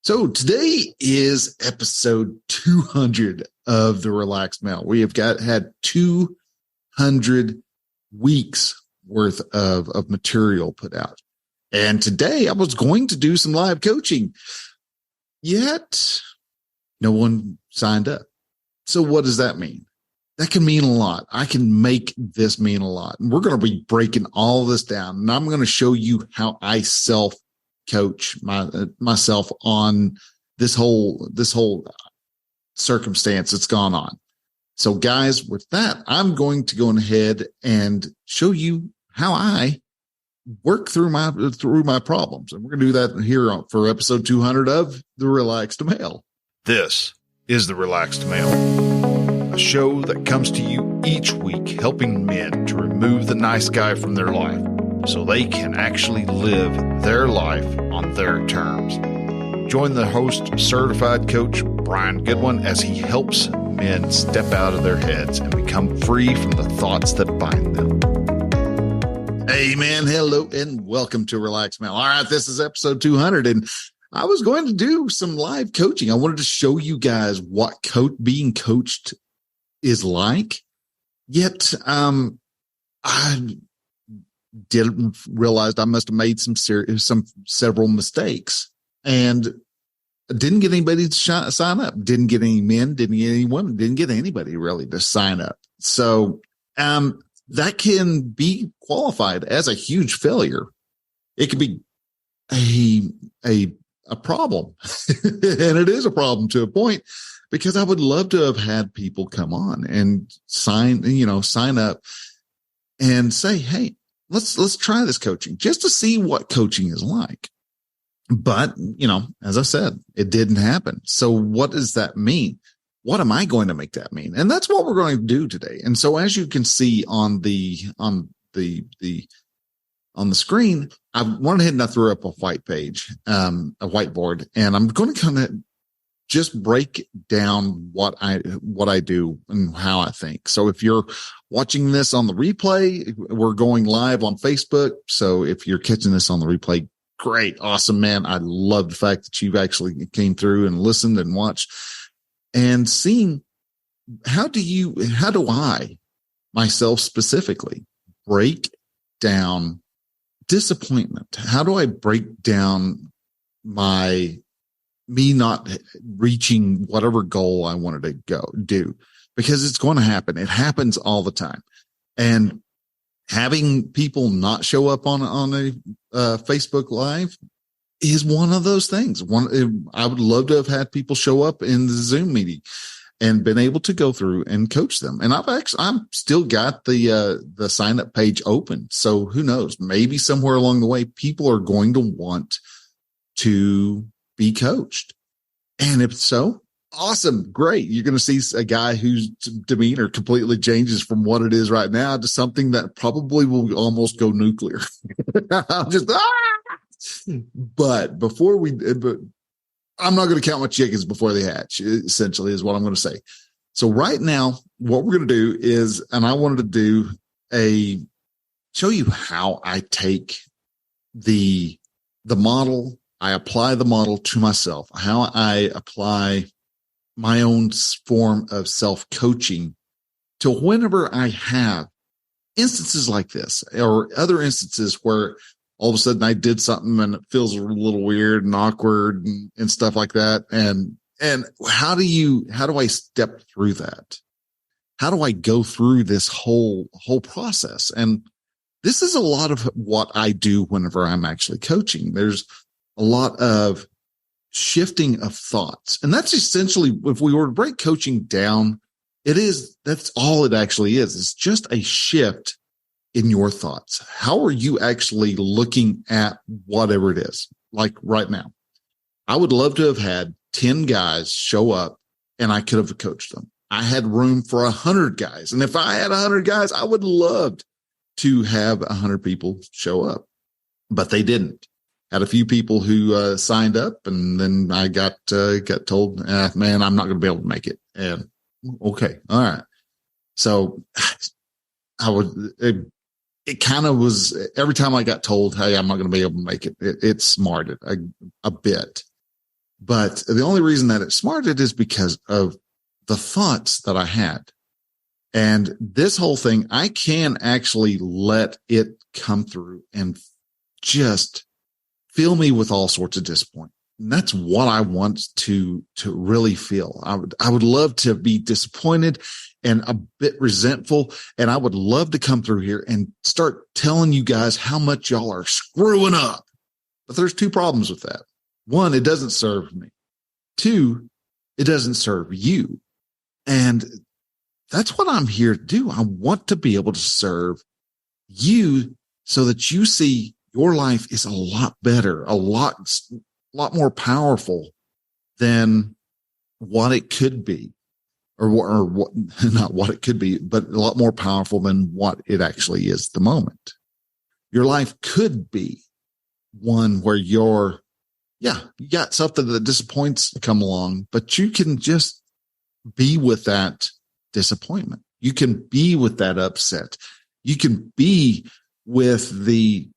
So today is episode 200 of the Relaxed Male. We have had 200 weeks worth of material put out. And today I was going to do some live coaching, yet no one signed up. So what does that mean? That can mean a lot. I can make this mean a lot. And we're going to be breaking all this down. And I'm going to show you how I self-coach myself on this whole circumstance that's gone on. So guys, with that, I'm going to go ahead and show you how I work through my problems. And we're going to do that here for episode 200 of The Relaxed Male. This is The Relaxed Male, a show that comes to you each week helping men to remove the nice guy from their life so they can actually live their life on their terms. Join the host, certified coach Brian Goodwin, as he helps men step out of their heads and become free from the thoughts that bind them. Hey man, hello and welcome to Relaxed Male. All right, this is episode 200 and I was going to do some live coaching. I wanted to show you guys what being coached is like. Yet, I didn't realize I must have made several mistakes and didn't get anybody to sign up. Didn't get any men, didn't get any women, didn't get anybody really to sign up. So, that can be qualified as a huge failure. It could be a problem. And it is a problem to a point, because I would love to have had people come on and sign up and say, hey, let's try this coaching just to see what coaching is like. But, as I said, it didn't happen. So what does that mean? What am I going to make that mean? And that's what we're going to do today. And so as you can see on the screen, I went ahead and I threw up a a whiteboard, and I'm going to kind of just break down what I do and how I think. So if you're watching this on the replay, we're going live on Facebook. So if you're catching this on the replay, great. Awesome, man. I love the fact that you've actually came through and listened and watched and seen how do I myself specifically break down disappointment? How do I break down me not reaching whatever goal I wanted to do? Because it's going to happen. It happens all the time. And having people not show up on a Facebook Live is one of those things. I would love to have had people show up in the Zoom meeting and been able to go through and coach them. And I'm still got the sign up page open. So who knows, maybe somewhere along the way, people are going to want to be coached. And if so, awesome. Great. You're going to see a guy whose demeanor completely changes from what it is right now to something that probably will almost go nuclear. I'm just, But I'm not going to count my chickens before they hatch, essentially, is what I'm going to say. So right now, what we're going to do is, and I wanted to show you how I take the model, I apply the model to myself, how I apply my own form of self-coaching to whenever I have instances like this or other instances where all of a sudden I did something and it feels a little weird and awkward and stuff like that. And how do I step through that? How do I go through this whole process? And this is a lot of what I do whenever I'm actually coaching. There's a lot of shifting of thoughts. And that's essentially, if we were to break coaching down, that's all it actually is. It's just a shift in your thoughts. How are you actually looking at whatever it is? Like right now, I would love to have had 10 guys show up and I could have coached them. I had room for 100 guys. And if I had 100 guys, I would love to have 100 people show up, but they didn't. Had a few people who signed up, and then I got told, man, I'm not going to be able to make it. And okay. All right. So it kind of was every time I got told, hey, I'm not going to be able to make it, it smarted a bit. But the only reason that it smarted is because of the thoughts that I had. And this whole thing, I can actually let it come through and just fill me with all sorts of disappointment. And that's what I want to really feel. I would love to be disappointed and a bit resentful. And I would love to come through here and start telling you guys how much y'all are screwing up. But there's two problems with that. One, it doesn't serve me. Two, it doesn't serve you. And that's what I'm here to do. I want to be able to serve you so that you see your life is a lot better, a lot more powerful than what it could be, or what, not what it could be, but a lot more powerful than what it actually is at the moment. Your life could be one where you got something that disappoints to come along, but you can just be with that disappointment. You can be with that upset. You can be with the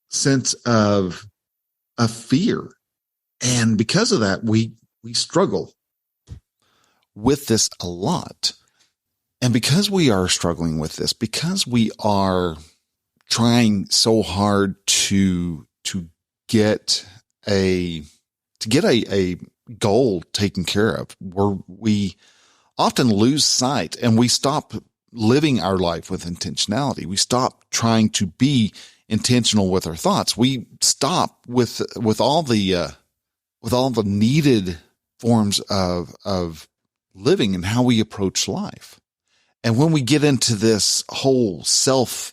sense of fear. And because of that, we struggle with this a lot. And because we are struggling with this, because we are trying so hard to get a goal taken care of, where we often lose sight and we stop living our life with intentionality. We stop trying to be intentional with our thoughts. We stop with all the needed forms of living and how we approach life. And when we get into this whole self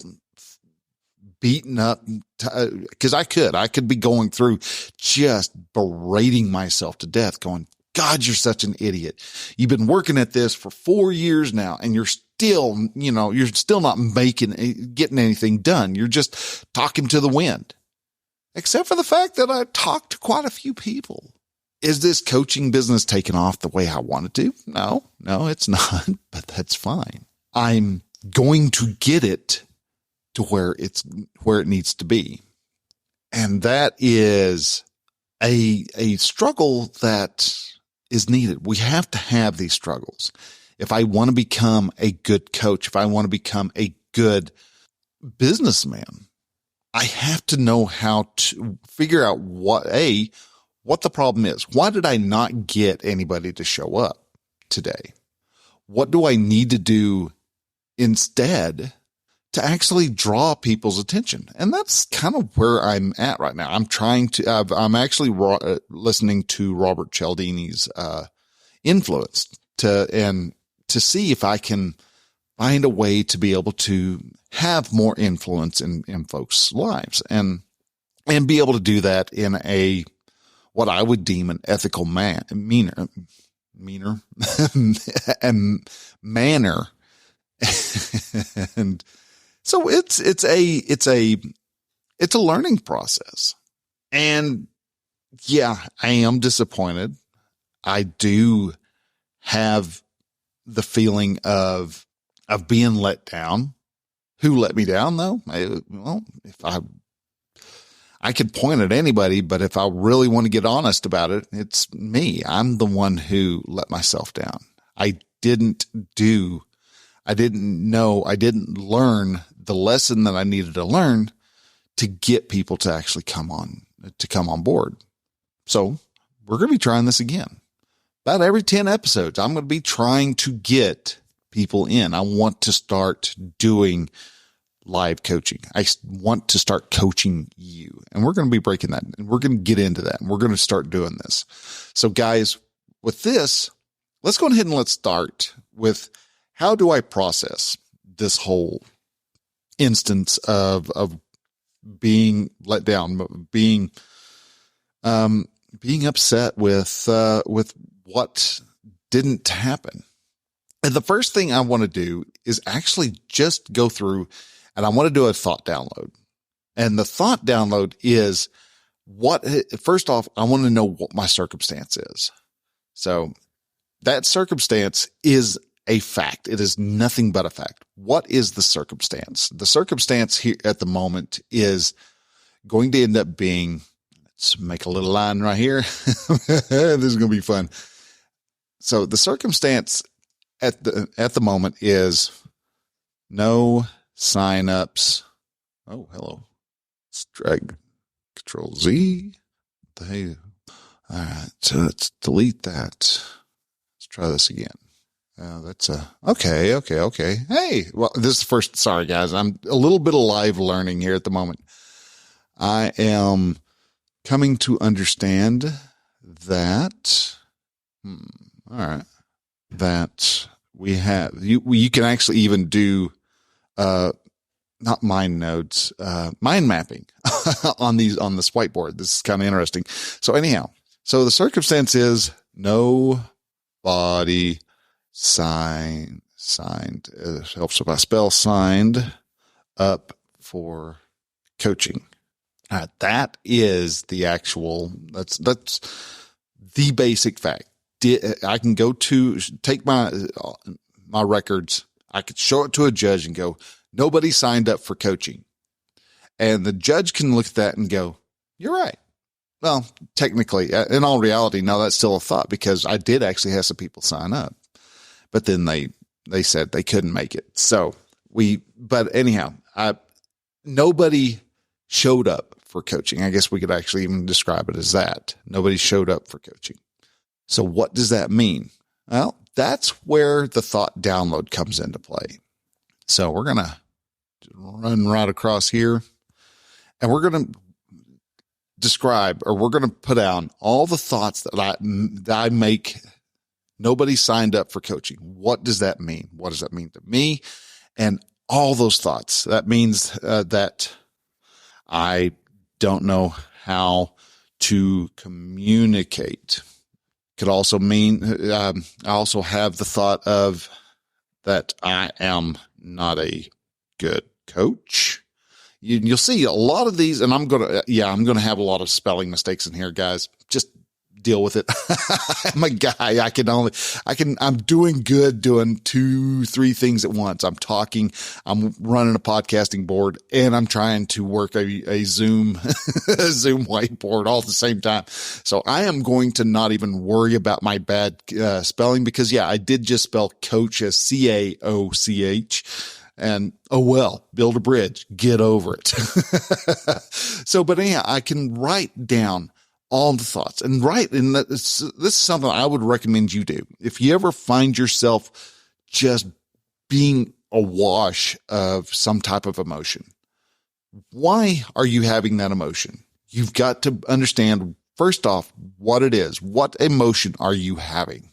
beaten up, because I could be going through just berating myself to death, going, God, you're such an idiot. You've been working at this for 4 years now, and you're still not getting anything done. You're just talking to the wind, except for the fact that I talked to quite a few people. Is this coaching business taking off the way I want it to? No, it's not, but that's fine. I'm going to get it to where it needs to be. And that is a struggle that is needed. We have to have these struggles. If I want to become a good coach, if I want to become a good businessman, I have to know how to figure out what the problem is. Why did I not get anybody to show up today? What do I need to do instead to actually draw people's attention? And that's kind of where I'm at right now. I'm actually listening to Robert Cialdini's influence to see if I can find a way to be able to have more influence in folks' lives and be able to do that in what I would deem an ethical manner and so it's a learning process. And yeah, I am disappointed. I do have the feeling of being let down. Who let me down though? If I could point at anybody, but if I really want to get honest about it, it's me. I'm the one who let myself down. I didn't learn the lesson that I needed to learn to get people to actually come on board. So we're going to be trying this again. About every 10 episodes, I'm going to be trying to get people in. I want to start doing live coaching. I want to start coaching you, and we're going to be breaking that, and we're going to get into that, and we're going to start doing this. So guys, with this, let's go ahead and let's start with, how do I process this whole instance of being let down, being upset with what didn't happen? And the first thing I want to do is actually just go through, and I want to do a thought download. And the thought download is first off, I want to know what my circumstance is. So that circumstance is a fact. It is nothing but a fact. What is the circumstance? The circumstance here at the moment is going to end up being Let's make a little line right here. This is going to be fun. So the circumstance at the moment is no signups. Oh, hello. Let's drag Control Z. Hey. All right. So let's delete that. Let's try this again. That's okay. Hey, well, this is first. Sorry, guys. I'm a little bit of live learning here at the moment. I am coming to understand that. All right. That we have you can actually even do not mind nodes, mind mapping on this whiteboard. This is kind of interesting. So anyhow, so the circumstance is nobody signed. It helps if I spell signed up for coaching. All right, that is the actual. That's the basic fact. I can go to take my records. I could show it to a judge and go, nobody signed up for coaching. And the judge can look at that and go, you're right. Well, technically, in all reality, no, that's still a thought because I did actually have some people sign up, but then they said they couldn't make it. So but anyhow, nobody showed up for coaching. I guess we could actually even describe it as that. Nobody showed up for coaching. So what does that mean? Well, that's where the thought download comes into play. So we're going to run right across here and we're going to describe, or we're going to put down all the thoughts that I make. Nobody signed up for coaching. What does that mean? What does that mean to me? And all those thoughts. That means that I don't know how to communicate. Could also mean I also have the thought of that I am not a good coach. You'll see a lot of these, and I'm going to have a lot of spelling mistakes in here, guys. Just deal with it. I'm a guy. I'm doing good doing 2-3 things at once. I'm talking, I'm running a podcasting board, and I'm trying to work a Zoom, Zoom whiteboard all at the same time. So I am going to not even worry about my bad spelling because I did just spell coach as CAOCH. And, oh, well, build a bridge, get over it. So, but anyhow, I can write down all the thoughts and this is something I would recommend you do. If you ever find yourself just being awash of some type of emotion, why are you having that emotion? You've got to understand first off what it is. What emotion are you having?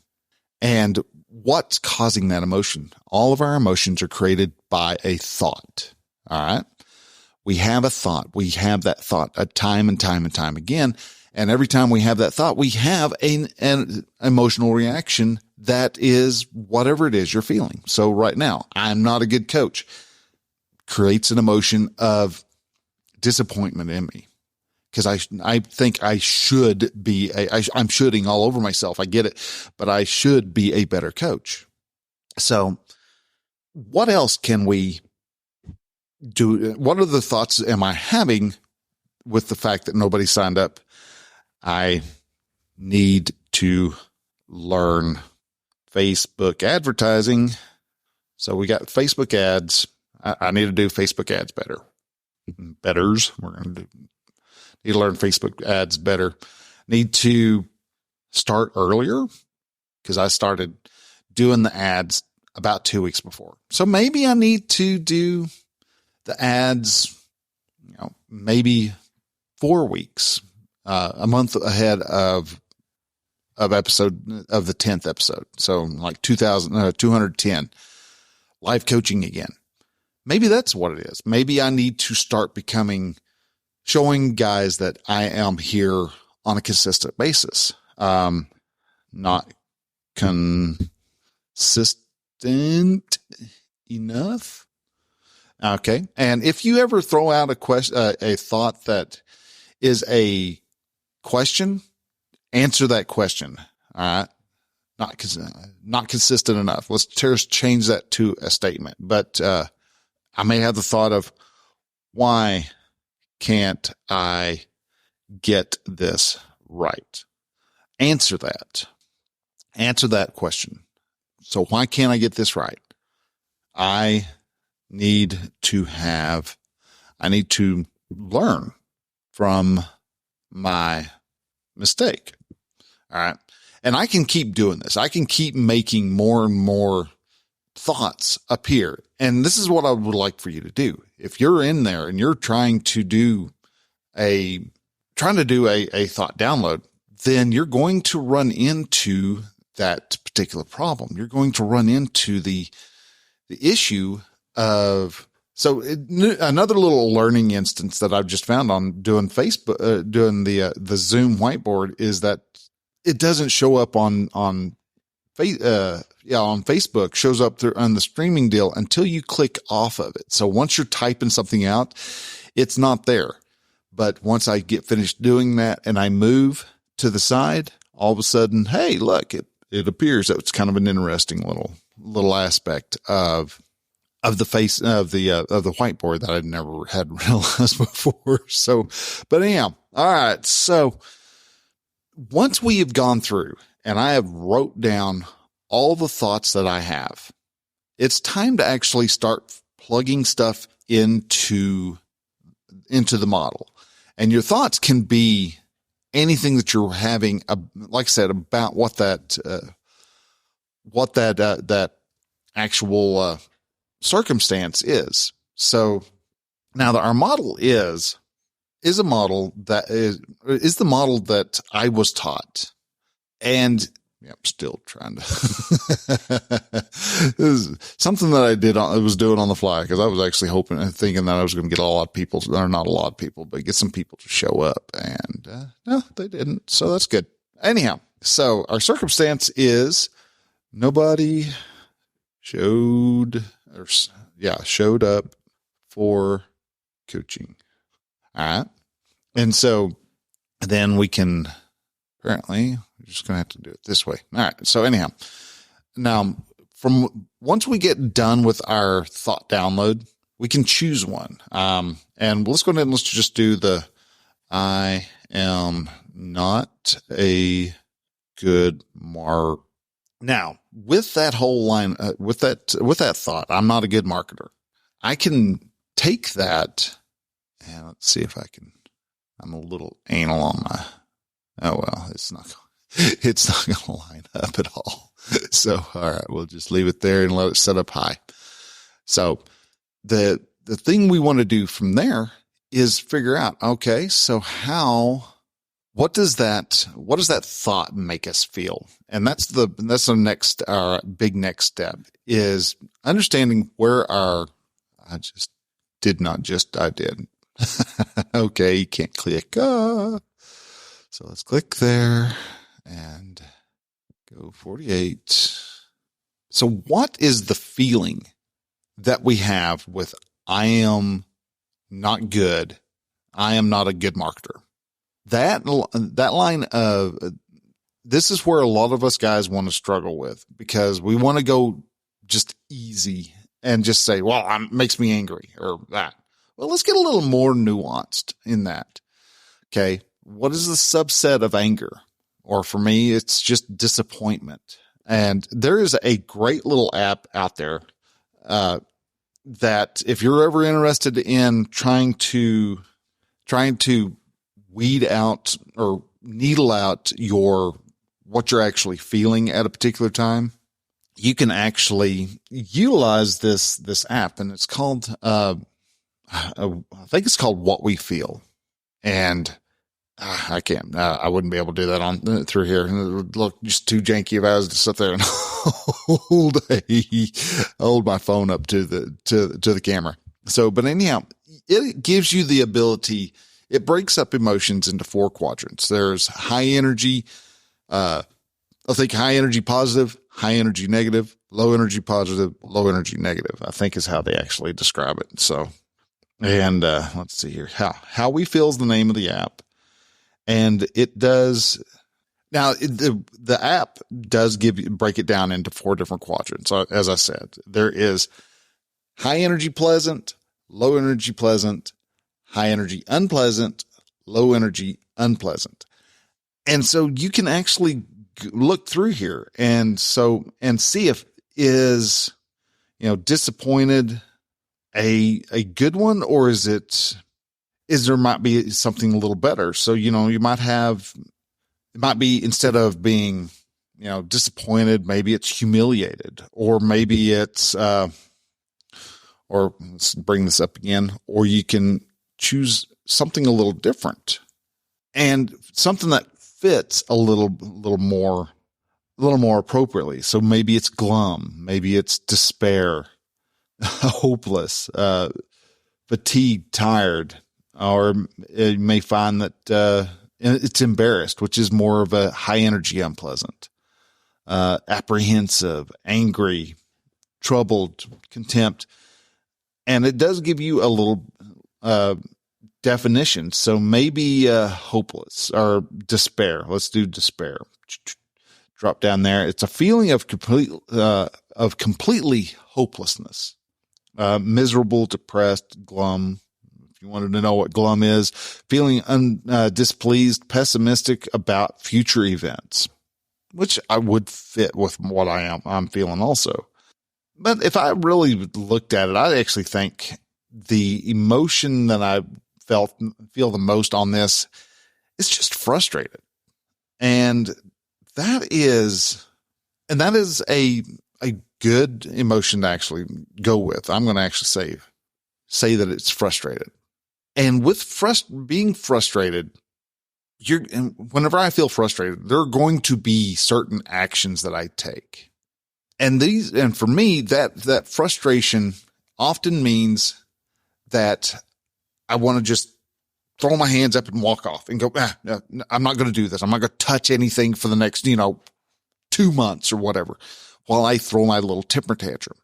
And what's causing that emotion? All of our emotions are created by a thought. All right. We have a thought. We have that thought time and time again. And every time we have that thought, we have an emotional reaction that is whatever it is you're feeling. So right now, I'm not a good coach creates an emotion of disappointment in me because I think I should be I'm shoulding all over myself. I get it, but I should be a better coach. So what else can we do? What are the thoughts am I having with the fact that nobody signed up? I need to learn Facebook advertising. So we got Facebook ads. I need to do Facebook ads better. We're going to need to learn Facebook ads better. Need to start earlier because I started doing the ads about 2 weeks before. So maybe I need to do the ads, maybe 4 weeks, a month ahead of episode of the 10th episode. So like 210 live coaching again. Maybe that's what it is. Maybe I need to start showing guys that I am here on a consistent basis. Not consistent enough. Okay. And if you ever throw out a thought that is a question, answer that question. All right. Not consistent enough. Let's change that to a statement. But, I may have the thought of why can't I get this right? Answer that question. So why can't I get this right? I need to learn from my mistake. All right. And I can keep doing this. I can keep making more and more thoughts appear. And this is what I would like for you to do. If you're in there and you're trying to do a thought download, then you're going to run into that particular problem. You're going to run into the issue of, another little learning instance that I've just found on doing Facebook, doing the Zoom whiteboard, is that it doesn't show up on Facebook, shows up there on the streaming deal until you click off of it. So once you're typing something out, it's not there. But once I get finished doing that and I move to the side, all of a sudden, hey, look, it appears. So it's kind of an interesting little aspect of the whiteboard that I'd never had realized before. So, but anyhow, all right. So once we have gone through and I have wrote down all the thoughts that I have, it's time to actually start plugging stuff into the model. And your thoughts can be anything that you're having, like I said, about what that actual circumstance is. So now our model is a model that is the model that I was taught. And I'm still trying to, this is something that I was doing on the fly, because I was actually hoping and thinking that I was going to get a lot of people, or not a lot of people, but get some people to show up, and no, they didn't. So that's good. Anyhow, so our circumstance is nobody showed up for coaching. All right. And so then we can, apparently, we're just going to have to do it this way. All right. So anyhow, now once we get done with our thought download, we can choose one. And let's go ahead and let's just do I am not a good mark. Now, with that whole line, with that thought, I'm not a good marketer. I can take that, and let's see if I can. I'm a little anal on my. Oh well, it's not going to line up at all. So all right, we'll just leave it there and let it set up high. So the thing we want to do from there is figure out, okay, so what does that thought make us feel? And that's the next, our big next step is understanding where I did. Okay. You can't click. So let's click there and go 48. So what is the feeling that we have with, I am not good. I am not a good marketer. That line of, this is where a lot of us guys want to struggle with, because we want to go just easy and just say, well, it makes me angry or that. Well, let's get a little more nuanced in that. Okay. What is the subset of anger? Or for me, it's just disappointment. And there is a great little app out there, that if you're ever interested in trying to weed out or needle out what you're actually feeling at a particular time, you can actually utilize this app, and it's called, I think it's called What We Feel. And I wouldn't be able to do that through here. It would look just too janky if I was to sit there and hold my phone up to the camera. So, but anyhow, it gives you the ability. It breaks up emotions into 4 quadrants. There's high energy, I think high energy positive, high energy negative, low energy positive, low energy negative, I think is how they actually describe it. So, and let's see here. How We Feel is the name of the app. And it does, now the app does break it down into 4 different quadrants. So, as I said, there is high energy pleasant, low energy pleasant, high energy unpleasant, low energy unpleasant. And so you can actually look through here and see if is, disappointed a good one, or is there might be something a little better. So, it might be, instead of being, disappointed, maybe it's humiliated, or maybe it's, or let's bring this up again, or you can choose something a little different and something that fits a little more appropriately. So maybe it's glum, maybe it's despair, hopeless, fatigued, tired, or you may find that it's embarrassed, which is more of a high energy unpleasant, apprehensive, angry, troubled, contempt. And it does give you a little definition. So maybe hopeless or despair. Let's do despair. Drop down there. It's a feeling of completely hopelessness, miserable, depressed, glum. If you wanted to know what glum is, feeling displeased, pessimistic about future events, which I would fit with what I'm feeling also. But if I really looked at it, I actually think the emotion that I feel the most on this is just frustrated. And that is a good emotion to actually go with. I'm going to actually say that it's frustrated. And with being frustrated, whenever I feel frustrated, there are going to be certain actions that I take. And for me, that frustration often means that I want to just throw my hands up and walk off and go, no, I'm not going to do this. I'm not going to touch anything for the next, 2 months or whatever, while I throw my little temper tantrum.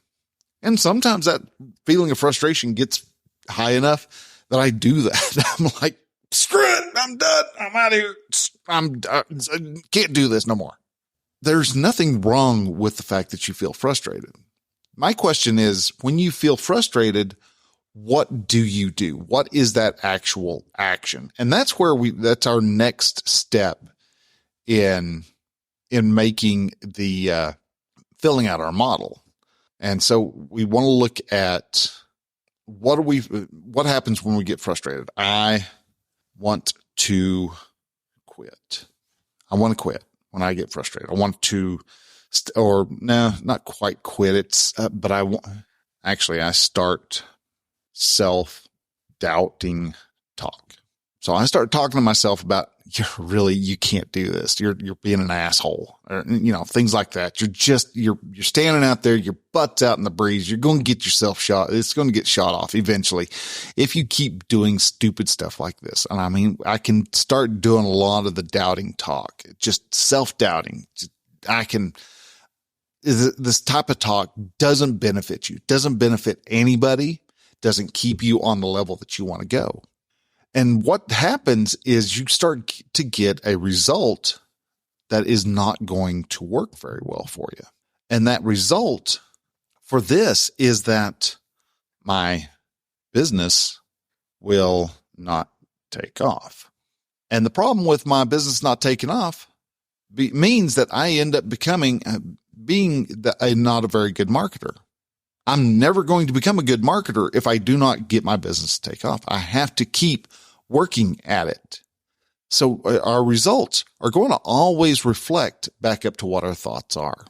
And sometimes that feeling of frustration gets high enough that I do that. I'm like, screw it. I'm done. I'm out of here. I can't do this no more. There's nothing wrong with the fact that you feel frustrated. My question is, when you feel frustrated, what do you do? What is that actual action? And that's that's our next step in making the, filling out our model. And so we want to look at what happens when we get frustrated. I want to quit. I want to quit when I get frustrated. I want to, not quite quit. But I start self-doubting talk. So I start talking to myself about, you can't do this. You're being an asshole, or, things like that. You're standing out there, your butt's out in the breeze. You're going to get yourself shot. It's going to get shot off eventually if you keep doing stupid stuff like this. And I mean, I can start doing a lot of the doubting talk, just self-doubting. This type of talk doesn't benefit you, doesn't benefit anybody, doesn't keep you on the level that you want to go. And what happens is you start to get a result that is not going to work very well for you. And that result for this is that my business will not take off. And the problem with my business not taking off means that I end up being not a very good marketer. I'm never going to become a good marketer if I do not get my business to take off. I have to keep working at it. So our results are going to always reflect back up to what our thoughts are.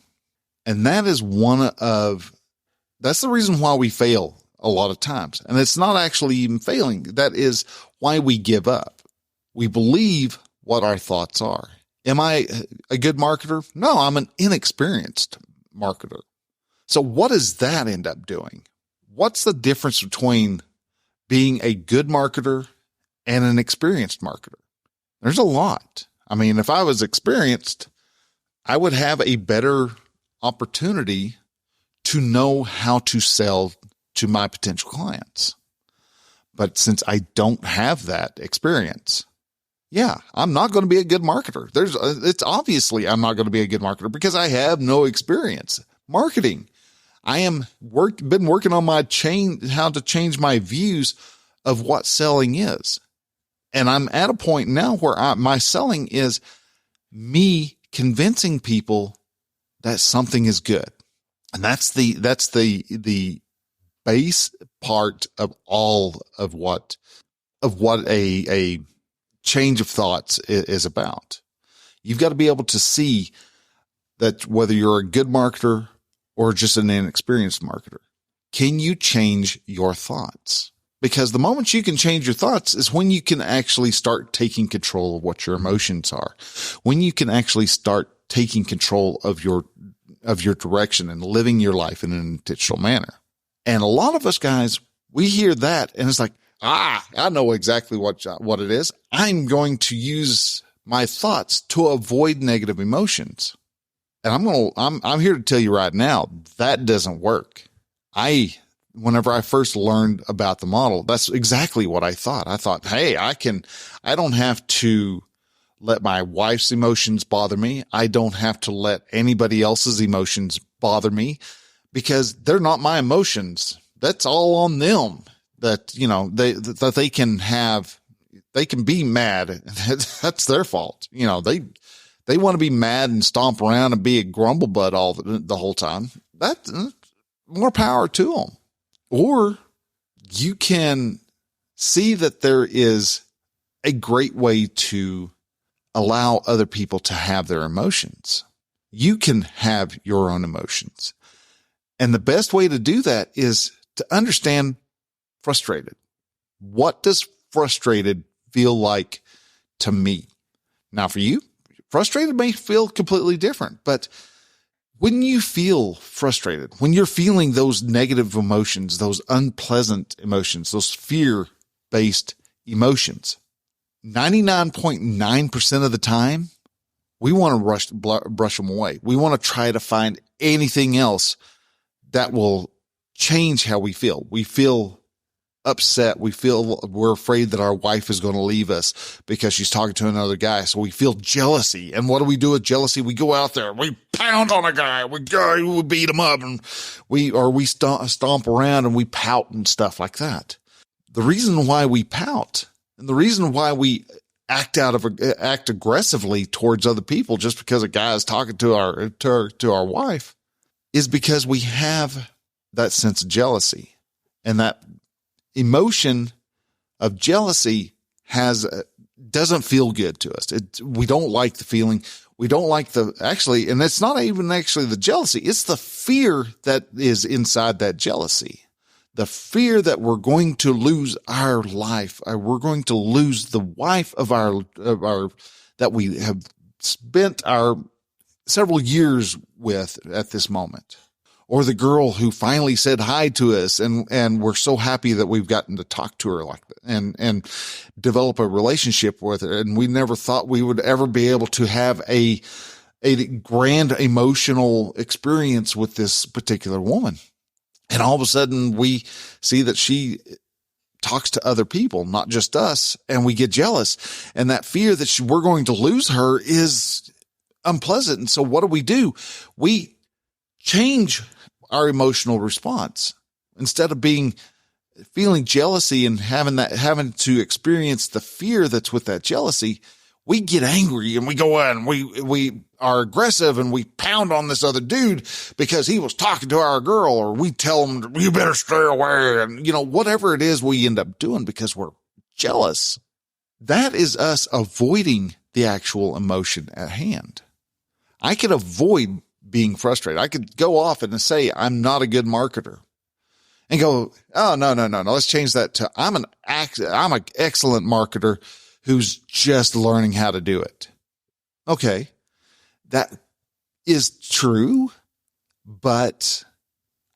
And that's the reason why we fail a lot of times. And it's not actually even failing. That is why we give up. We believe what our thoughts are. Am I a good marketer? No, I'm an inexperienced marketer. So what does that end up doing? What's the difference between being a good marketer and an experienced marketer? There's a lot. I mean, if I was experienced, I would have a better opportunity to know how to sell to my potential clients. But since I don't have that experience, I'm not going to be a good marketer. It's obviously I'm not going to be a good marketer because I have no experience marketing. I been working on how to change my views of what selling is. And I'm at a point now where my selling is me convincing people that something is good. And that's the base part of all of what a change of thoughts is about. You've got to be able to see that whether you're a good marketer or just an inexperienced marketer, can you change your thoughts? Because the moment you can change your thoughts is when you can actually start taking control of what your emotions are, when you can actually start taking control of your direction and living your life in an intentional manner. And a lot of us guys, we hear that and it's like, I know exactly what it is. I'm going to use my thoughts to avoid negative emotions. And I'm here to tell you right now, that doesn't work. Whenever I first learned about the model, that's exactly what I thought. I thought, hey, I don't have to let my wife's emotions bother me. I don't have to let anybody else's emotions bother me because they're not my emotions. That's all on them. That, they can be mad. That's their fault. They want to be mad and stomp around and be a grumble butt the whole time. That's more power to them. Or you can see that there is a great way to allow other people to have their emotions. You can have your own emotions. And the best way to do that is to understand frustrated. What does frustrated feel like to me? Now for you, frustrated may feel completely different, but when you feel frustrated, when you're feeling those negative emotions, those unpleasant emotions, those fear-based emotions, 99.9% of the time, we want to brush them away. We want to try to find anything else that will change how we feel. We feel upset. We're afraid that our wife is going to leave us because she's talking to another guy. So we feel jealousy. And what do we do with jealousy? We go out there, we pound on a guy, we beat him up, and we stomp around and we pout and stuff like that. The reason why we pout and the reason why we act aggressively towards other people just because a guy is talking to our wife is because we have that sense of jealousy. And that emotion of jealousy doesn't feel good to us. We don't like the feeling. We don't like and it's not even actually the jealousy. It's the fear that is inside that jealousy. The fear that we're going to lose our life. We're going to lose the wife of our that we have spent our several years with at this moment. Or the girl who finally said hi to us and we're so happy that we've gotten to talk to her like that and develop a relationship with her. And we never thought we would ever be able to have a grand emotional experience with this particular woman. And all of a sudden we see that she talks to other people, not just us, and we get jealous. And that fear that we're going to lose her is unpleasant. And so what do? We change our emotional response. Instead of feeling jealousy and having to experience the fear that's with that jealousy, we get angry and we go out and we are aggressive and we pound on this other dude because he was talking to our girl, or we tell him, you better stay away. And whatever it is we end up doing because we're jealous. That is us avoiding the actual emotion at hand. I could avoid being frustrated. I could go off and say, I'm not a good marketer, and go, oh, no. Let's change that to I'm an excellent marketer who's just learning how to do it. Okay. That is true, but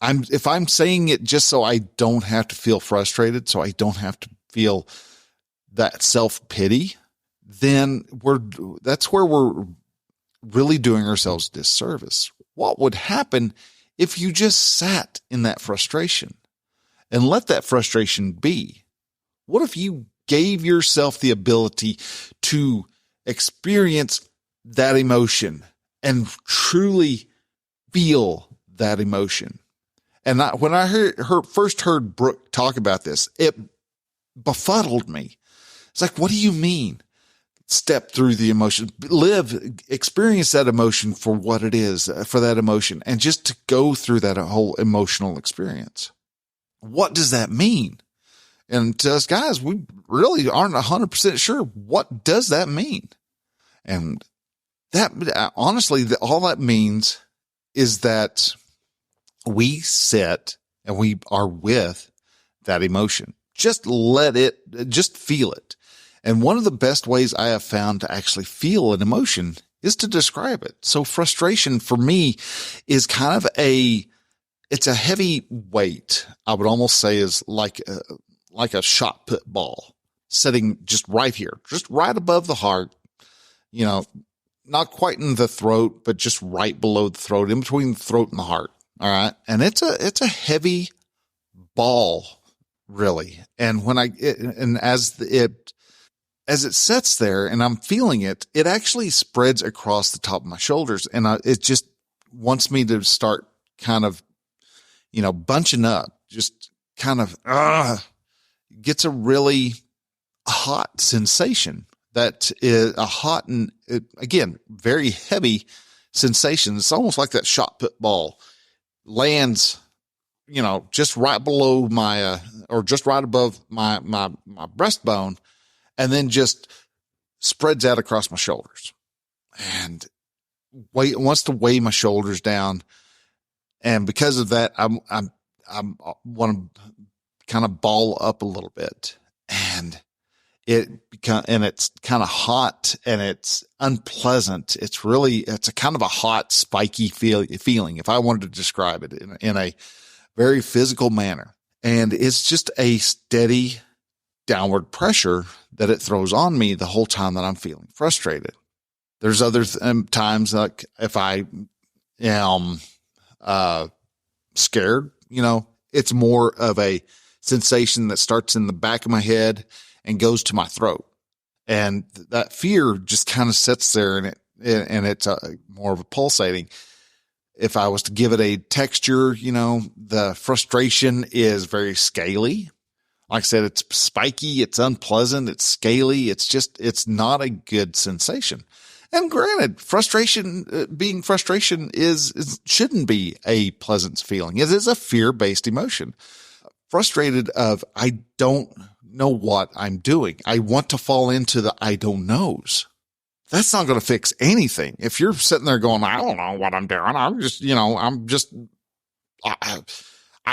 if I'm saying it just so I don't have to feel frustrated, so I don't have to feel that self-pity, then that's where we're really doing ourselves a disservice. What would happen if you just sat in that frustration and let that frustration be? What if you gave yourself the ability to experience that emotion and truly feel that emotion? And when I first heard Brooke talk about this, it befuddled me It's like, what do you mean? Step through the emotion, experience that emotion for what it is, for that emotion, and just to go through that whole emotional experience. What does that mean? And to us guys, we really aren't 100% sure. What does that mean? And that, honestly, all that means is that we sit and we are with that emotion. Just feel it. And one of the best ways I have found to actually feel an emotion is to describe it. So frustration for me is kind of it's a heavy weight. I would almost say is like a shot put ball sitting just right here, just right above the heart, not quite in the throat, but just right below the throat, in between the throat and the heart. All right. And it's a heavy ball, really. And as it sits there and I'm feeling it, it actually spreads across the top of my shoulders. And it just wants me to start kind of, bunching up, just kind of, gets a really hot sensation. That is a hot and, again, very heavy sensation. It's almost like that shot put ball lands, just right below or just right above my breastbone, and then just spreads out across my shoulders and wants to weigh my shoulders down. And because of that, I want to kind of ball up a little bit, and it's kind of hot and it's unpleasant. It's a kind of a hot, spiky feeling, if I wanted to describe it in a very physical manner. And it's just a steady downward pressure that it throws on me the whole time that I'm feeling frustrated. There's other times, like if I am scared, it's more of a sensation that starts in the back of my head and goes to my throat. And that fear just kind of sits there, and it's more of a pulsating. If I was to give it a texture, the frustration is very scaly. Like I said, it's spiky, it's unpleasant, it's scaly. It's not a good sensation. And granted, being frustration shouldn't be a pleasant feeling. It is a fear-based emotion. Frustrated of, I don't know what I'm doing. I want to fall into the I don't knows. That's not going to fix anything. If you're sitting there going, I don't know what I'm doing. I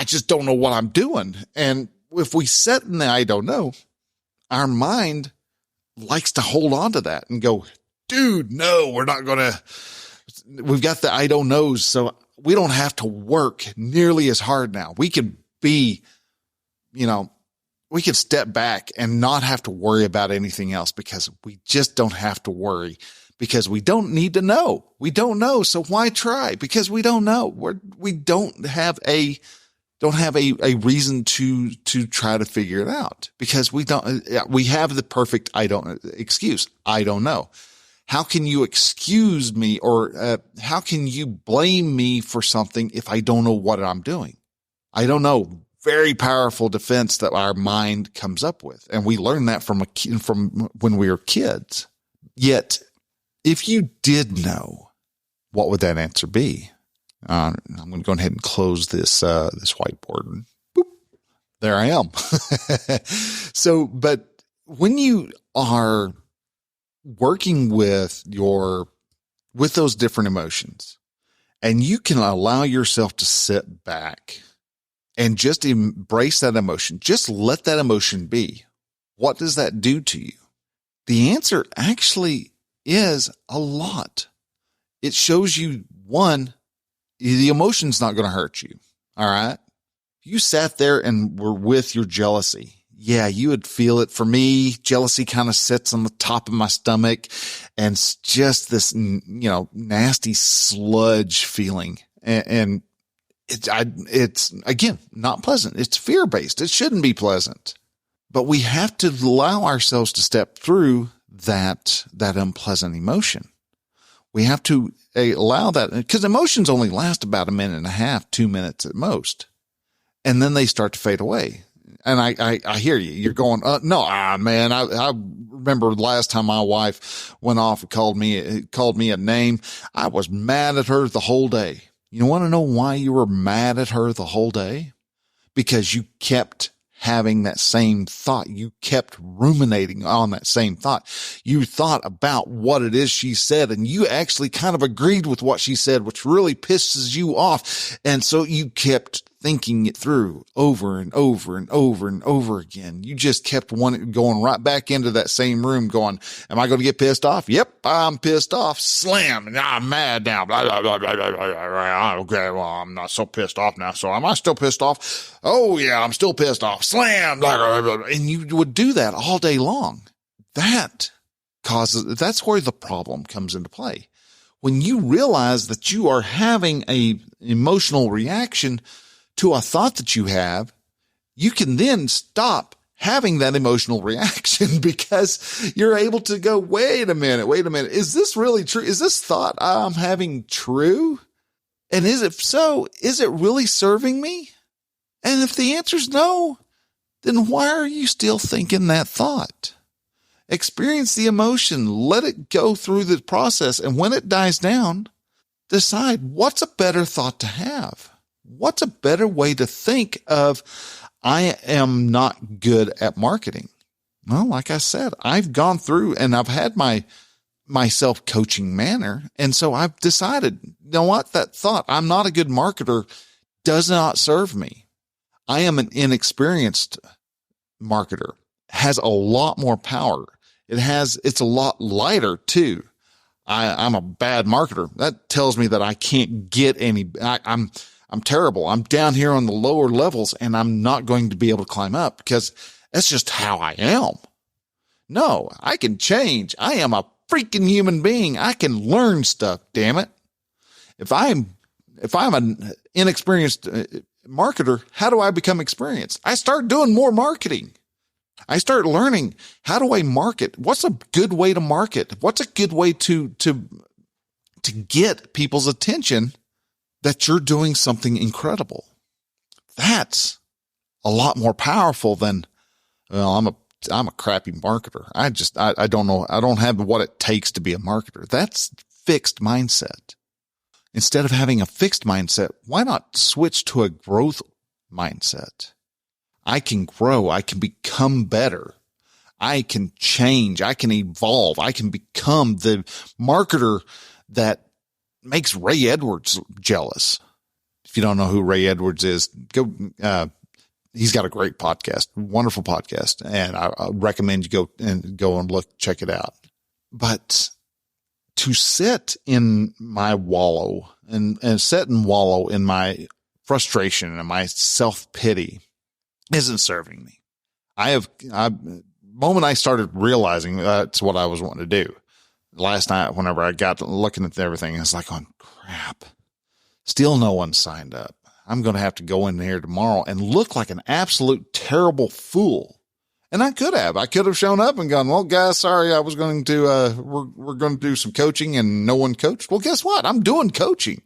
just don't know what I'm doing. And if we sit in the I don't know, our mind likes to hold on to that and go, dude, no, we've got the I don't knows. So we don't have to work nearly as hard now. We can be, we can step back and not have to worry about anything else, because we just don't have to worry, because we don't need to know. We don't know. So why try? Because we don't know. We don't have a reason to try to figure it out, because we have the perfect excuse. I don't know. How can you excuse me, or how can you blame me for something if I don't know what I'm doing? I don't know. Very powerful defense that our mind comes up with. And we learn that from when we were kids. Yet, if you did know, what would that answer be? I'm going to go ahead and close this whiteboard. And boop, there I am. So, but when you are working with those different emotions, and you can allow yourself to sit back and just embrace that emotion, just let that emotion be, what does that do to you? The answer actually is a lot. It shows you, one, the emotion's not going to hurt you. All right. You sat there and were with your jealousy. Yeah, you would feel it. For me, jealousy kind of sits on the top of my stomach, and it's just this, nasty sludge feeling. And it's again, not pleasant. It's fear-based. It shouldn't be pleasant, but we have to allow ourselves to step through that unpleasant emotion. We have to allow that, because emotions only last about a minute and a half, 2 minutes at most. And then they start to fade away. And I hear you. You're going, no, man, I remember last time my wife went off and called me a name. I was mad at her the whole day. You want to know why you were mad at her the whole day? Because you kept having that same thought. You kept ruminating on that same thought. You thought about what it is she said, and you actually kind of agreed with what she said, which really pisses you off. And so you kept thinking it through over and over and over and over again. You just kept going right back into that same room going, am I going to get pissed off? Yep, I'm pissed off. Slam. And I'm mad now. Blah, blah, blah, blah, blah, blah. Okay, well, I'm not so pissed off now. So am I still pissed off? Oh, yeah, I'm still pissed off. Slam. Blah, blah, blah, blah. And you would do that all day long. That's where the problem comes into play. When you realize that you are having a emotional reaction to a thought that you have, you can then stop having that emotional reaction because you're able to go, wait a minute. Is this really true? Is this thought I'm having true? And is it really serving me? And if the answer is no, then why are you still thinking that thought? Experience the emotion, let it go through the process. And when it dies down, decide what's a better thought to have. What's a better way to think of, I am not good at marketing? Well, like I said, I've gone through and I've had my self-coaching manner. And so I've decided, you know what? That thought, I'm not a good marketer, does not serve me. I am an inexperienced marketer, has a lot more power. It's a lot lighter too. I'm a bad marketer. That tells me that I can't get I'm terrible. I'm down here on the lower levels and I'm not going to be able to climb up because that's just how I am. No, I can change. I am a freaking human being. I can learn stuff. Damn it. If I'm an inexperienced marketer, how do I become experienced? I start doing more marketing. I start learning, how do I market? What's a good way to market? What's a good way to get people's attention that you're doing something incredible? That's a lot more powerful than, well, I'm a crappy marketer. I don't know. I don't have what it takes to be a marketer. That's fixed mindset. Instead of having a fixed mindset, why not switch to a growth mindset? I can grow. I can become better. I can change. I can evolve. I can become the marketer that makes Ray Edwards jealous. If you don't know who Ray Edwards is, go, he's got a great podcast, wonderful podcast. And I recommend you go and check it out. But to sit in my wallow and sit and wallow in my frustration and my self-pity isn't serving me. Moment I started realizing that's what I was wanting to do. Last night, whenever I got looking at everything, I was like, oh, crap. Still no one signed up. I'm going to have to go in here tomorrow and look like an absolute terrible fool. And I could have shown up and gone, well, guys, sorry, I was going to, we're going to do some coaching and no one coached. Well, guess what? I'm doing coaching.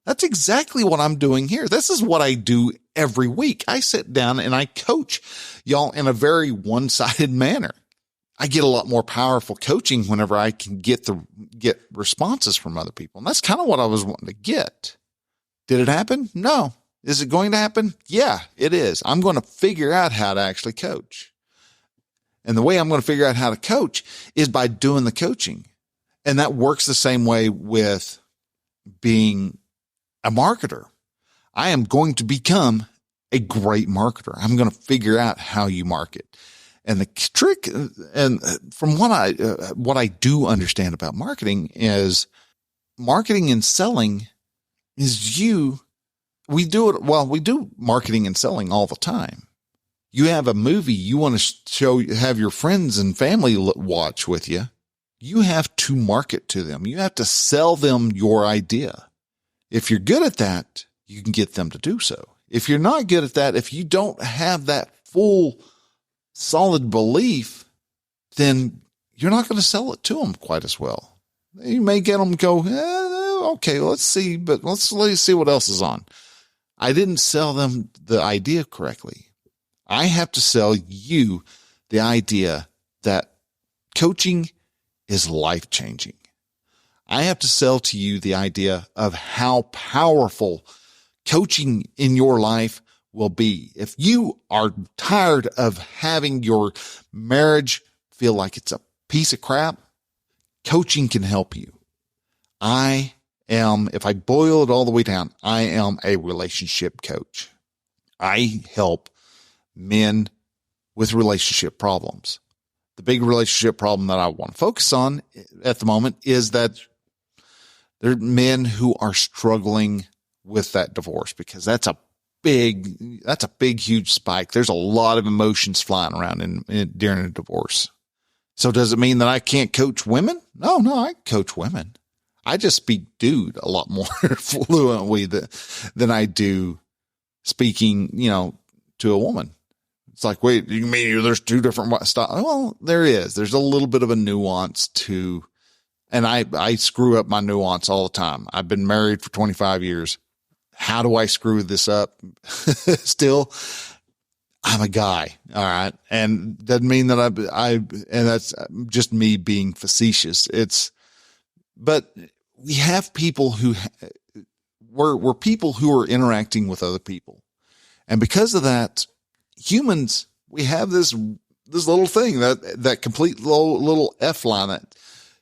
That's exactly what I'm doing here. This is what I do every week. I sit down and I coach y'all in a very one-sided manner. I get a lot more powerful coaching whenever I can get responses from other people. And that's kind of what I was wanting to get. Did it happen? No. Is it going to happen? Yeah, it is. I'm going to figure out how to actually coach. And the way I'm going to figure out how to coach is by doing the coaching. And that works the same way with being a marketer. I am going to become a great marketer. I'm going to figure out how you market. And the trick, and from what I do understand about marketing is marketing and selling is we do marketing and selling all the time. You have a movie you want to have your friends and family watch with you. You have to market to them. You have to sell them your idea. If you're good at that, you can get them to do so. If you're not good at that, if you don't have that full solid belief, then you're not going to sell it to them quite as well. You may get them to go, okay, let's see, but let's see what else is on. I didn't sell them the idea correctly. I have to sell you the idea that coaching is life-changing. I have to sell to you the idea of how powerful coaching in your life will be. If you are tired of having your marriage feel like it's a piece of crap, coaching can help you. If I boil it all the way down, I am a relationship coach. I help men with relationship problems. The big relationship problem that I want to focus on at the moment is that there are men who are struggling with that divorce, because that's a big, huge spike. There's a lot of emotions flying around during a divorce. So does it mean that I can't coach women? No, I coach women. I just speak dude a lot more fluently than I do speaking, to a woman. It's like, wait, you mean there's two different styles? Well, there is. There's a little bit of a nuance to, and I screw up my nuance all the time. I've been married for 25 years. How do I screw this up? Still, I'm a guy. All right. And doesn't mean that and that's just me being facetious. But we have people we're people who are interacting with other people. And because of that, humans, we have this little thing, that complete little F line, that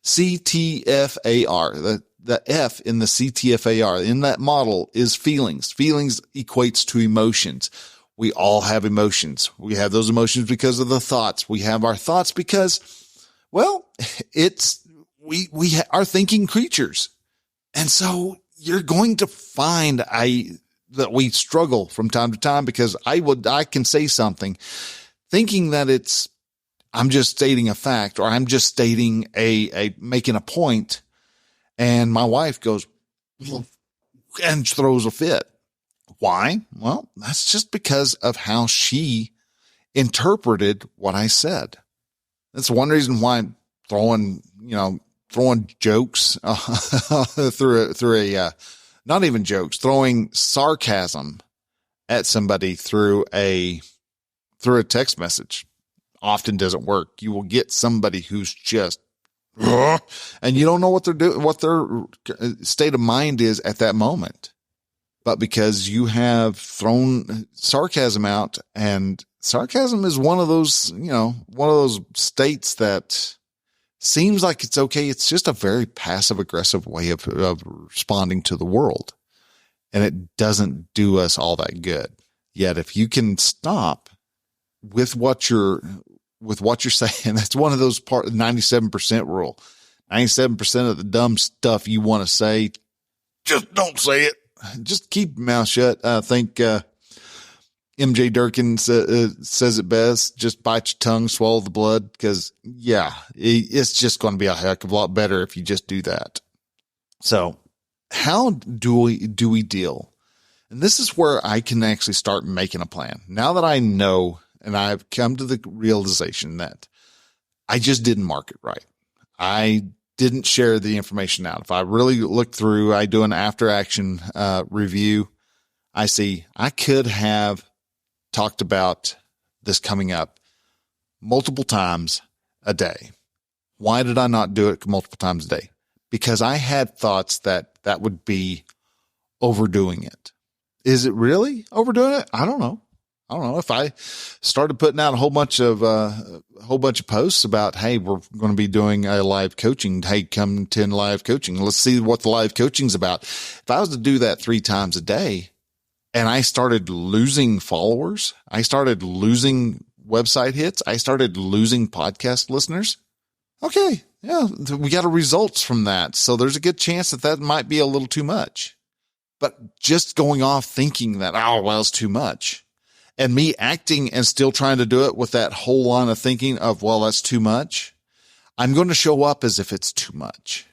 CTFAR, the F in the CTFAR in that model is feelings. Feelings equates to emotions. We all have emotions. We have those emotions because of the thoughts. We have our thoughts because, well, we are thinking creatures. And so you're going to find that we struggle from time to time, because I can say something thinking that I'm just stating a fact, or I'm just stating making a point. And my wife goes and throws a fit. Why? Well, that's just because of how she interpreted what I said. That's one reason why I'm throwing jokes not even jokes, throwing sarcasm at somebody through a text message often doesn't work. You will get somebody who's just, and you don't know what they're doing, what their state of mind is at that moment. But because you have thrown sarcasm out, and sarcasm is one of those states that seems like it's okay. It's just a very passive aggressive way of responding to the world. And it doesn't do us all that good. Yet if you can stop with what you're saying, that's one of those 97% rule. 97% of the dumb stuff you want to say, just don't say it. Just keep your mouth shut. I think, MJ Durkin says it best. Just bite your tongue, swallow the blood. Because it's just going to be a heck of a lot better if you just do that. So how do we deal? And this is where I can actually start making a plan. Now that I know, and I've come to the realization that I just didn't market right. I didn't share the information out. If I really look through, I do an after action review. I see I could have talked about this coming up multiple times a day. Why did I not do it multiple times a day? Because I had thoughts that would be overdoing it. Is it really overdoing it? I don't know. If I started putting out a whole bunch of posts about, hey, we're going to be doing a live coaching. Hey, come attend live coaching. Let's see what the live coaching's about. If I was to do that 3 times a day and I started losing followers, I started losing website hits, I started losing podcast listeners. Okay. Yeah. We got results from that. So there's a good chance that might be a little too much, but just going off thinking that, it's too much. And me acting and still trying to do it with that whole line of thinking of, that's too much. I'm going to show up as if it's too much.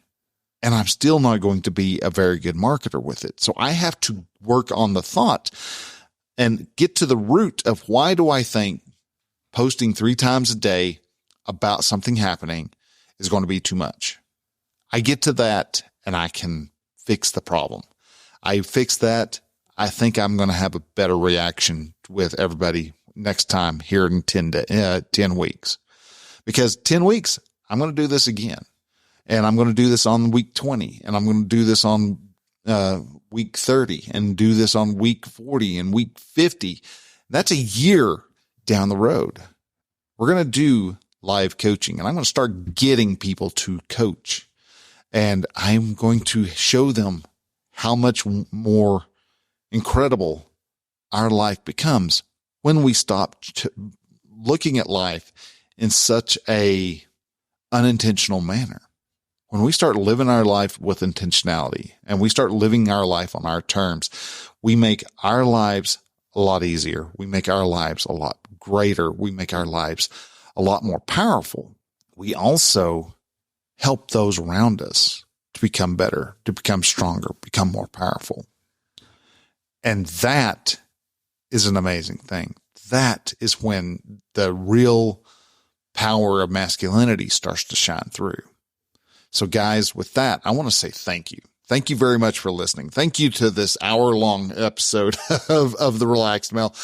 And I'm still not going to be a very good marketer with it. So I have to work on the thought and get to the root of, why do I think posting 3 times a day about something happening is going to be too much? I get to that and I can fix the problem. I fix that. I think I'm going to have a better reaction with everybody next time here in 10 weeks, because 10 weeks, I'm going to do this again, and I'm going to do this on week 20, and I'm going to do this on week 30, and do this on week 40 and week 50. That's a year down the road. We're going to do live coaching, and I'm going to start getting people to coach, and I'm going to show them how much more incredible our life becomes when we stop looking at life in such a unintentional manner. When we start living our life with intentionality, and we start living our life on our terms, we make our lives a lot easier. We make our lives a lot greater. We make our lives a lot more powerful. We also help those around us to become better, to become stronger, become more powerful. And that is an amazing thing. That is when the real power of masculinity starts to shine through. So guys, with that, I want to say thank you. Thank you very much for listening. Thank you to this hour-long episode of The Relaxed Male,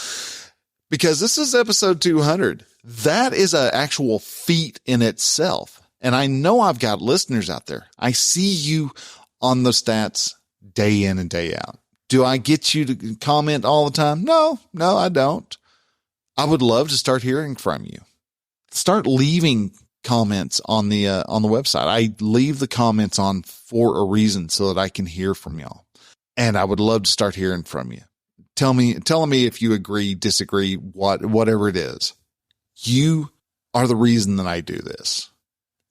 because this is episode 200. That is an actual feat in itself. And I know I've got listeners out there. I see you on the stats day in and day out. Do I get you to comment all the time? No, I don't. I would love to start hearing from you. Start leaving comments on the website. I leave the comments on for a reason, so that I can hear from y'all. And I would love to start hearing from you. Telling me if you agree, disagree, whatever it is. You are the reason that I do this.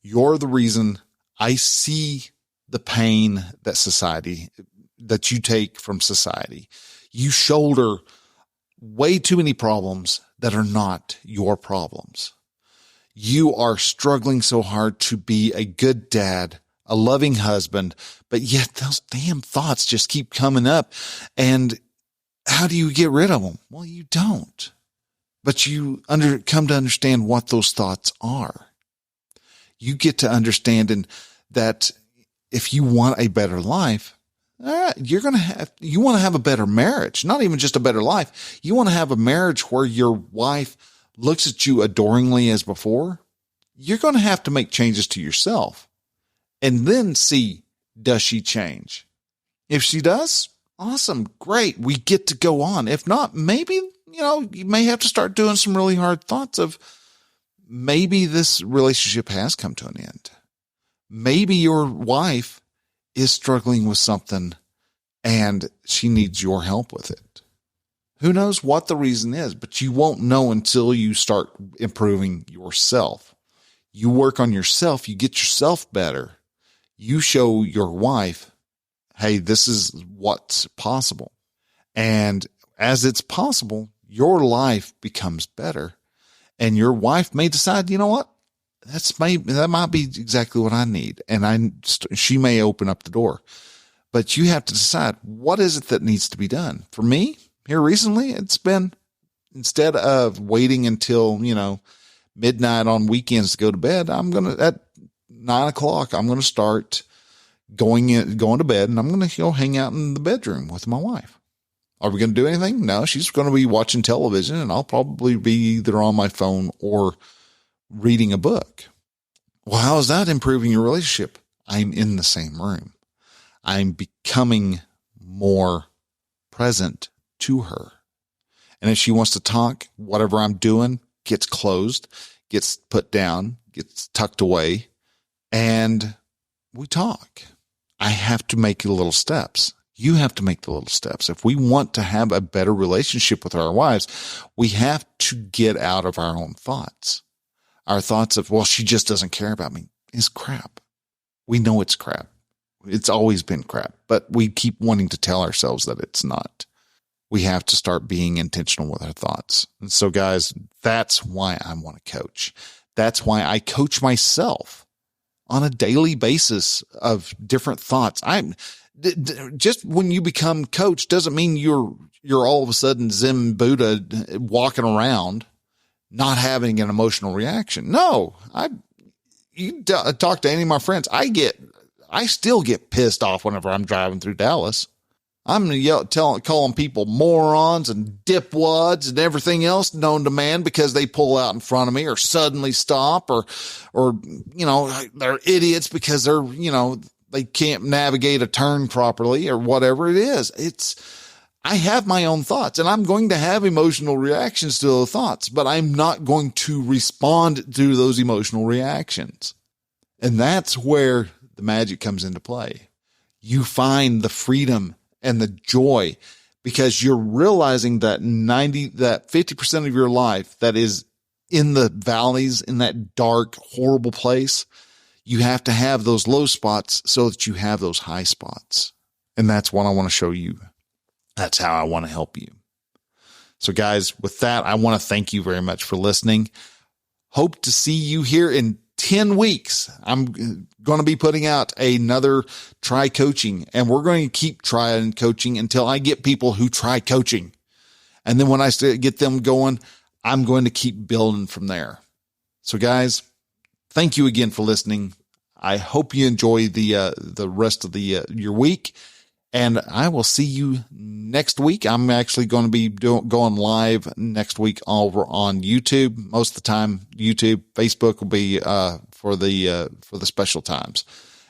You're the reason I see the pain that you take from society. You shoulder way too many problems that are not your problems. You are struggling so hard to be a good dad, a loving husband, but yet those damn thoughts just keep coming up. And how do you get rid of them? Well, you don't. But you come to understand what those thoughts are. You get to understand that if you want a better life, you want to have a better marriage, not even just a better life. You want to have a marriage where your wife looks at you adoringly as before. You're going to have to make changes to yourself and then see, does she change? If she does, awesome, great. We get to go on. If not, maybe, you may have to start doing some really hard thoughts of maybe this relationship has come to an end. Maybe your wife is struggling with something and she needs your help with it. Who knows what the reason is, but you won't know until you start improving yourself. You work on yourself, you get yourself better. You show your wife, hey, this is what's possible. And as it's possible, your life becomes better. And your wife may decide, you know what? That might be exactly what I need. And she may open up the door, but you have to decide, what is it that needs to be done? For me, here recently, it's been, instead of waiting until, midnight on weekends to go to bed, at 9:00, I'm going to start going to bed, and I'm going to go hang out in the bedroom with my wife. Are we going to do anything? No, she's going to be watching television, and I'll probably be either on my phone or reading a book. Well, how is that improving your relationship? I'm in the same room. I'm becoming more present to her. And if she wants to talk, whatever I'm doing gets closed, gets put down, gets tucked away, and we talk. I have to make the little steps. You have to make the little steps. If we want to have a better relationship with our wives, we have to get out of our own thoughts. Our thoughts of, well, she just doesn't care about me, is crap. We know it's crap. It's always been crap, but we keep wanting to tell ourselves that it's not. We have to start being intentional with our thoughts. And so guys, that's why I want to coach. That's why I coach myself on a daily basis of different thoughts. Just when you become coach doesn't mean you're all of a sudden Zen Buddha walking around, not having an emotional reaction. No, you talk to any of my friends. I still get pissed off whenever I'm driving through Dallas. I'm going to calling people morons and dipwads and everything else known to man because they pull out in front of me or suddenly stop or, they're idiots because they're, they can't navigate a turn properly or whatever it is. I have my own thoughts and I'm going to have emotional reactions to those thoughts, but I'm not going to respond to those emotional reactions. And that's where the magic comes into play. You find the freedom and the joy because you're realizing that 50% of your life that is in the valleys, in that dark, horrible place, you have to have those low spots so that you have those high spots. And that's what I want to show you. That's how I want to help you. So guys, with that, I want to thank you very much for listening. Hope to see you here in 10 weeks. I'm going to be putting out another try coaching, and we're going to keep trying coaching until I get people who try coaching. And then when I get them going, I'm going to keep building from there. So guys, thank you again for listening. I hope you enjoy the rest of your week, and I will see you next week. I'm actually going to be going live next week over on YouTube. Most of the time, YouTube, Facebook will be for the special times,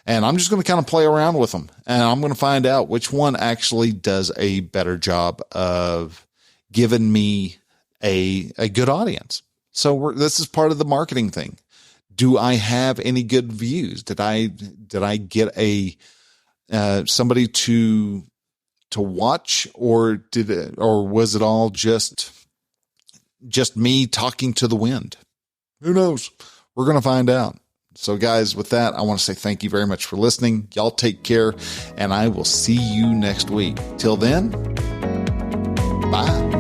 and I'm just going to kind of play around with them, and I'm going to find out which one actually does a better job of giving me a good audience. So this is part of the marketing thing. Do I have any good views? Did I get somebody to watch, or was it all just me talking to the wind? Who knows? We're going to find out. So guys, with that, I want to say thank you very much for listening. Y'all take care, and I will see you next week. Till then, bye.